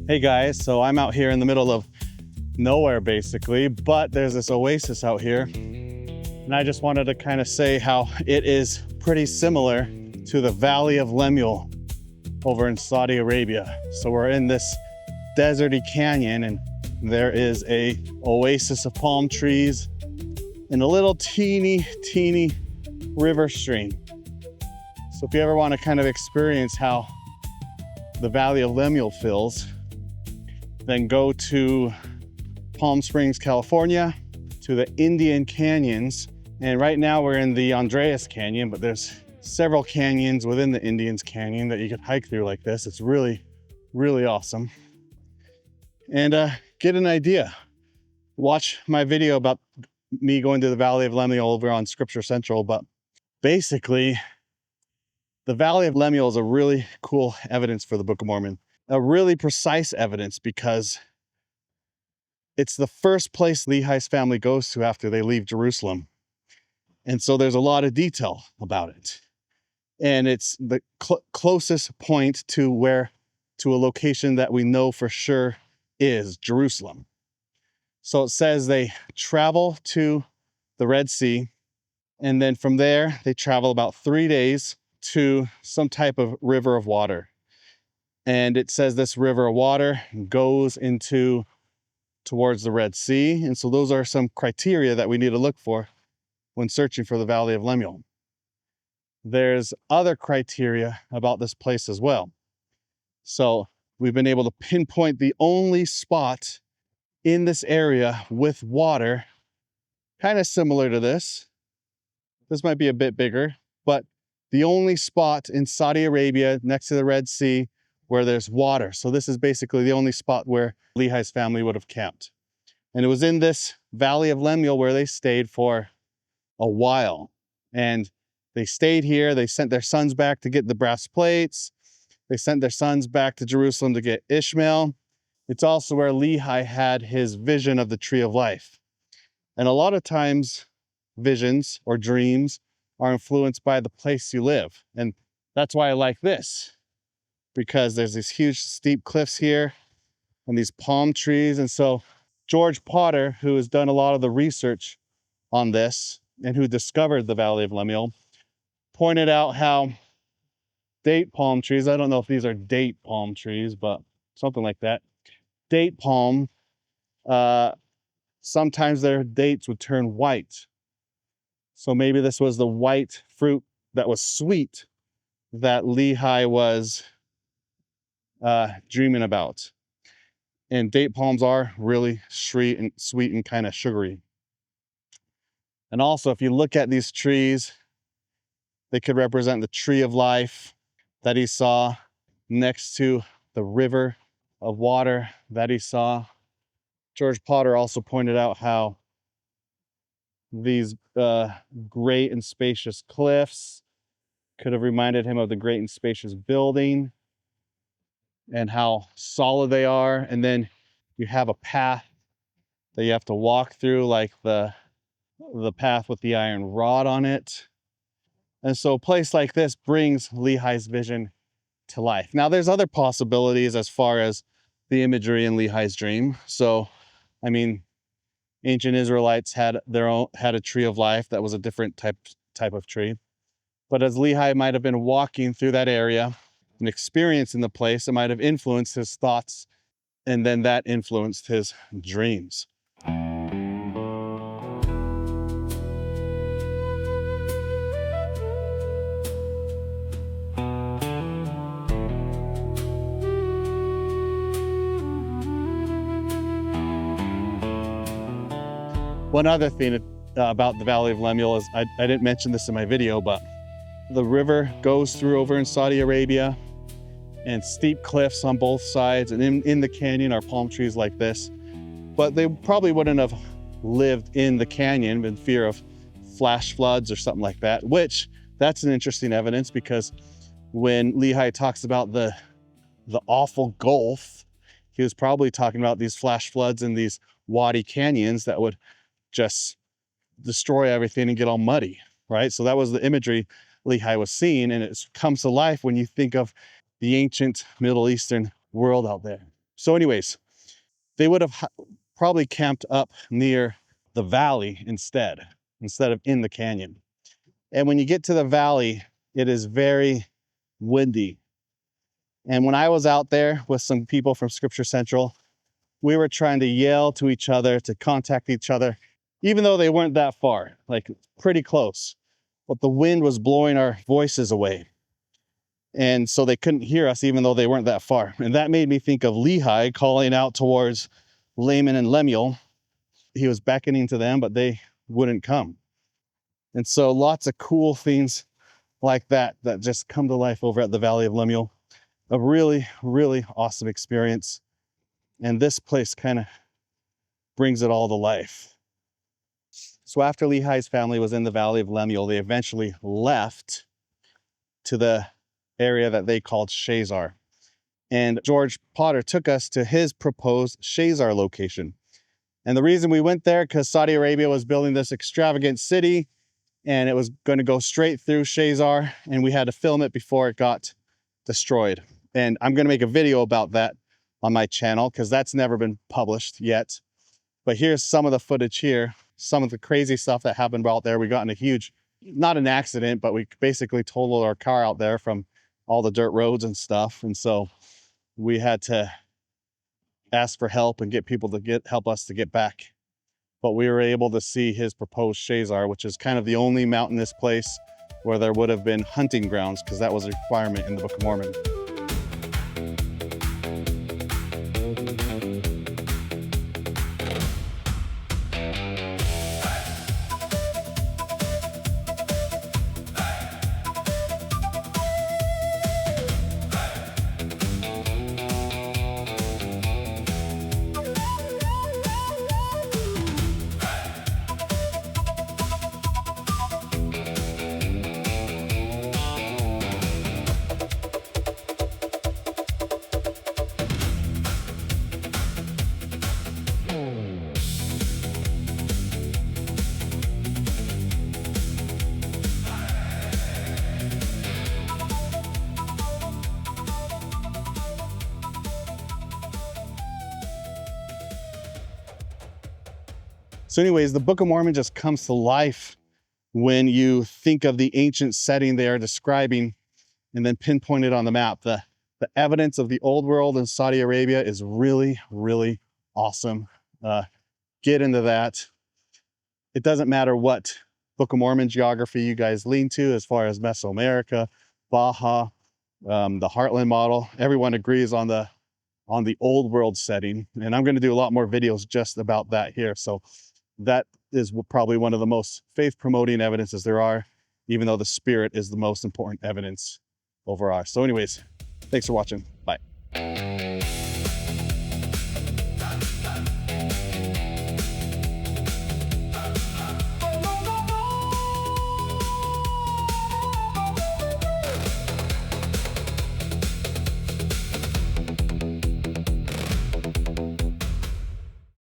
Hey guys, so I'm out here in the middle of nowhere basically, but there's this oasis out here. And I just wanted to kind of say how it is pretty similar to the Valley of Lemuel over in Saudi Arabia. So we're in this deserty canyon and there is a oasis of palm trees and a little teeny river stream. So if you ever want to kind of experience how the Valley of Lemuel feels, then go to Palm Springs, California, to the Indian Canyons. And right now we're in the Andreas Canyon, but there's several canyons within the Indians Canyon that you could hike through like this. It's really awesome. And get an idea. Watch my video about me going to the Valley of Lemuel over on Scripture Central, but basically the Valley of Lemuel is a really cool evidence for the Book of Mormon. A really precise evidence because it's the first place Lehi's family goes to after they leave Jerusalem. And so there's a lot of detail about it. And it's the closest point to a location that we know for sure is Jerusalem. So it says they travel to the Red Sea, and then from there they travel about 3 days to some type of river of water. And it says this river of water goes towards the Red Sea. And so those are some criteria that we need to look for when searching for the Valley of Lemuel. There's other criteria about this place as well. So we've been able to pinpoint the only spot in this area with water, kind of similar to this. This might be a bit bigger, but the only spot in Saudi Arabia next to the Red Sea where there's water. So this is basically the only spot where Lehi's family would have camped. And it was in this Valley of Lemuel where they stayed for a while. And they stayed here. They sent their sons back to get the brass plates. They sent their sons back to Jerusalem to get Ishmael. It's also where Lehi had his vision of the tree of life. And a lot of times visions or dreams are influenced by the place you live. And that's why I like this, because there's these huge steep cliffs here and these palm trees. And so George Potter, who has done a lot of the research on this and who discovered the Valley of Lemuel, pointed out how date palm trees, I don't know if these are date palm trees, but something like that. Date palm, sometimes their dates would turn white. So maybe this was the white fruit that was sweet that Lehi was dreaming about. And date palms are really sweet and kind of sugary. And also, if you look at these trees, they could represent the tree of life that he saw next to the river of water that he saw. George Potter also pointed out how these great and spacious cliffs could have reminded him of the great and spacious building and how solid they are. And then you have a path that you have to walk through, like the path with the iron rod on it. And so a place like this brings Lehi's vision to life. Now there's other possibilities as far as the imagery in Lehi's dream. So, I mean, ancient Israelites had a tree of life that was a different type of tree. But as Lehi might have been walking through that area and experiencing the place, it might have influenced his thoughts, and then that influenced his dreams. One other thing about the Valley of Lemuel is, I didn't mention this in my video, but the river goes through over in Saudi Arabia and steep cliffs on both sides. And in the canyon are palm trees like this. But they probably wouldn't have lived in the canyon in fear of flash floods or something like that, which that's an interesting evidence, because when Lehi talks about the awful gulf, he was probably talking about these flash floods and these wadi canyons that would just destroy everything and get all muddy, right? So that was the imagery Lehi was seeing, and it comes to life when you think of the ancient Middle Eastern world out there. So anyways, they would have probably camped up near the valley instead of in the canyon. And when you get to the valley, it is very windy. And when I was out there with some people from Scripture Central, we were trying to yell to each other, to contact each other, even though they weren't that far, like pretty close. But the wind was blowing our voices away. And so they couldn't hear us even though they weren't that far. And that made me think of Lehi calling out towards Laman and Lemuel. He was beckoning to them, but they wouldn't come. And so lots of cool things like that just come to life over at the Valley of Lemuel. A really, really awesome experience. And this place kind of brings it all to life. So after Lehi's family was in the Valley of Lemuel, they eventually left to the area that they called Shazer. And George Potter took us to his proposed Shazer location. And the reason we went there, because Saudi Arabia was building this extravagant city, and it was going to go straight through Shazer, and we had to film it before it got destroyed. And I'm going to make a video about that on my channel, because that's never been published yet. But here's some of the footage here, some of the crazy stuff that happened out there. We got in a huge, not an accident, but we basically totaled our car out there from all the dirt roads and stuff. And so we had to ask for help and get people to help us to get back. But we were able to see his proposed Shazer, which is kind of the only mountainous place where there would have been hunting grounds, because that was a requirement in the Book of Mormon. So anyways, the Book of Mormon just comes to life when you think of the ancient setting they are describing and then pinpoint it on the map. The evidence of the old world in Saudi Arabia is really, really awesome. Get into that. It doesn't matter what Book of Mormon geography you guys lean to, as far as Mesoamerica, Baja, the Heartland model. Everyone agrees on the old world setting. And I'm going to do a lot more videos just about that here. So that is probably one of the most faith-promoting evidences there are, even though the spirit is the most important evidence overall. So anyways, thanks for watching.